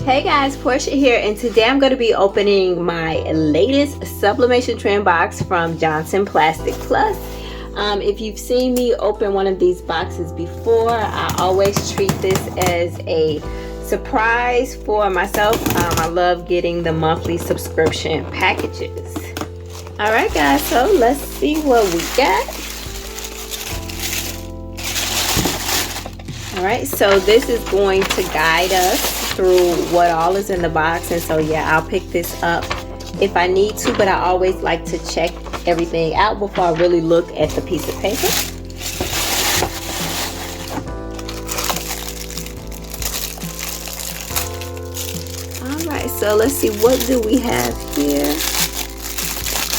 Hey guys, Portia here, and today I'm going to be opening my latest Sublimation Trend Box from Johnson Plastic Plus. If you've seen me open one of these boxes before, I always treat this as a surprise for myself. I love getting the monthly subscription packages. Alright guys, so let's see what we got. Alright, so this is going to guide us through what all is in the box, and so yeah, I'll pick this up if I need to, but I always like to check everything out before I really look at the piece of paper. Alright, so let's see, what do we have here?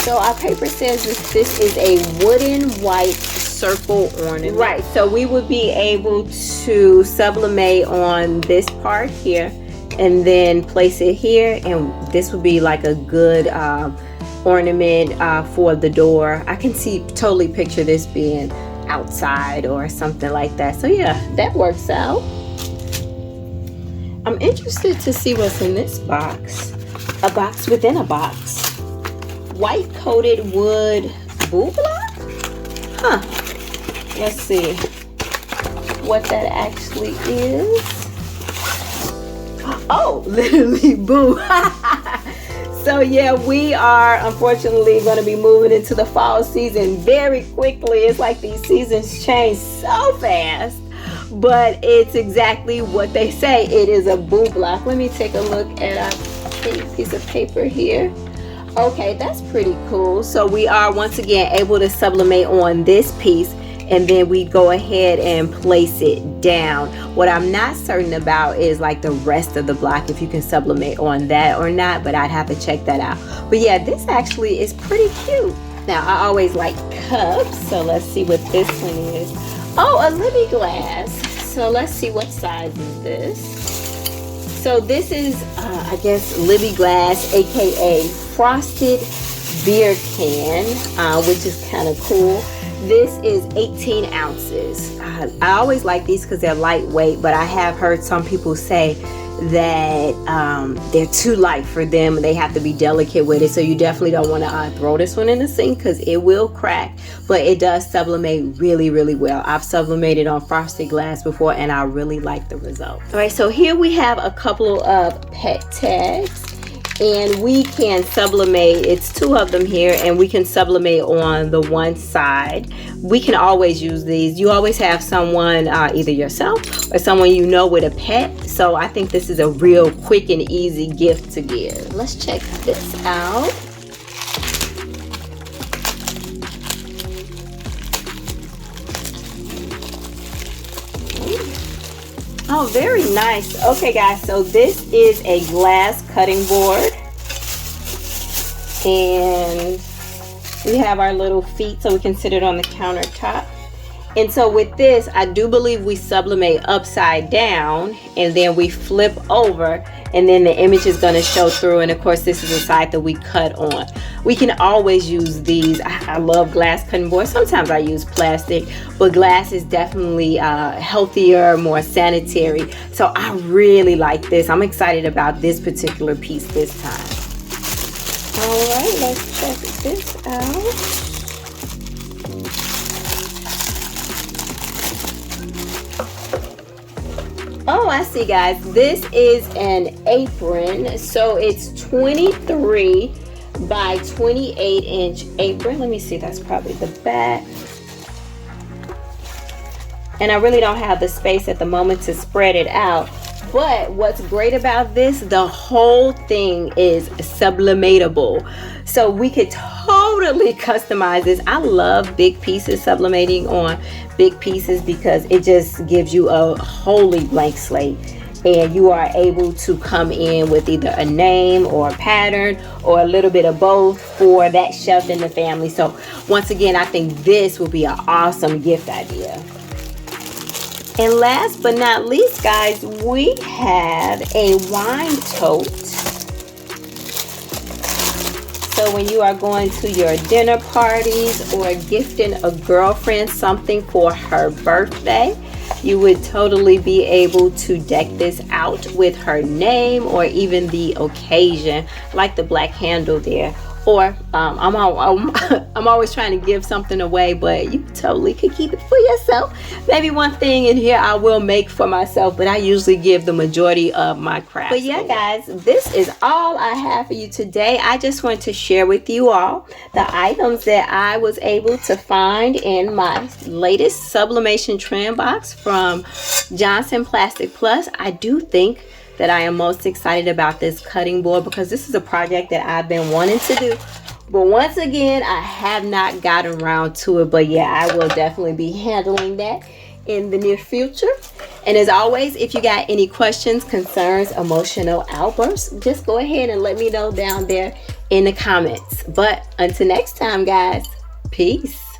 So our paper says this is a wooden white circle ornament. Right, so we would be able to sublimate on this part here and then place it here, and this would be like a good ornament for the door. I can totally picture this being outside or something like that. So yeah, that works out. I'm interested to see what's in this box. A box within a box. White coated wood boo block? Huh. Let's see what that actually is. Oh, literally boo. So yeah, we are unfortunately going to be moving into the fall season very quickly. It's like these seasons change so fast, but it's exactly what they say. It is a boo block. Let me take a look at our piece of paper here. Okay, that's pretty cool. So we are once again able to sublimate on this piece, and then we go ahead and place it down. What I'm not certain about is like the rest of the block, if you can sublimate on that or not, but I'd have to check that out. But yeah, this actually is pretty cute. Now, I always like cups, so let's see what this one is. Oh, a Libby glass. So let's see, what size is this? So this is, I guess, Libby glass, aka frosted beer can, which is kind of cool. This is 18 ounces. I always like these because they're lightweight, but I have heard some people say that they're too light for them and they have to be delicate with it. So you definitely don't want to throw this one in the sink because it will crack, but it does sublimate really, really well. I've sublimated on frosted glass before and I really like the result. All right, so here we have a couple of pet tags. And we can sublimate, it's two of them here, and we can sublimate on the one side. We can always use these. You always have someone, either yourself or someone you know with a pet. So I think this is a real quick and easy gift to give. Let's check this out. Oh, very nice. Okay guys, so this is a glass cutting board, and we have our little feet so we can sit it on the countertop. And so with this, I do believe we sublimate upside down and then we flip over, and then the image is going to show through, and of course this is the side that we cut on. We can always use these. I love glass cutting boards. Sometimes I use plastic, but glass is definitely healthier, more sanitary. So I really like this. I'm excited about this particular piece this time. All right, let's check this out. Oh, I see guys, this is an apron. So it's 23 by 28 inch apron. Let me see, that's probably the back. And I really don't have the space at the moment to spread it out. But what's great about this, the whole thing is sublimatable. So we could totally customize this. I love big pieces, sublimating on big pieces, because it just gives you a wholly blank slate. And you are able to come in with either a name or a pattern or a little bit of both for that shelf in the family. So once again, I think this will be an awesome gift idea. And last but not least, guys, we have a wine tote. So when you are going to your dinner parties or gifting a girlfriend something for her birthday, you would totally be able to deck this out with her name or even the occasion, like the black handle there. Or I'm always trying to give something away, but you totally could keep it for yourself. Maybe one thing in here I will make for myself, but I usually give the majority of my crafts. But yeah, guys, this is all I have for you today. I just want to share with you all the items that I was able to find in my latest Sublimation Trend Box from Johnson Plastic Plus. I do think that I am most excited about this cutting board because this is a project that I've been wanting to do, but once again I have not gotten around to it. But yeah, I will definitely be handling that in the near future. And as always, if you got any questions, concerns, emotional outbursts, just go ahead and let me know down there in the comments. But until next time, guys, peace.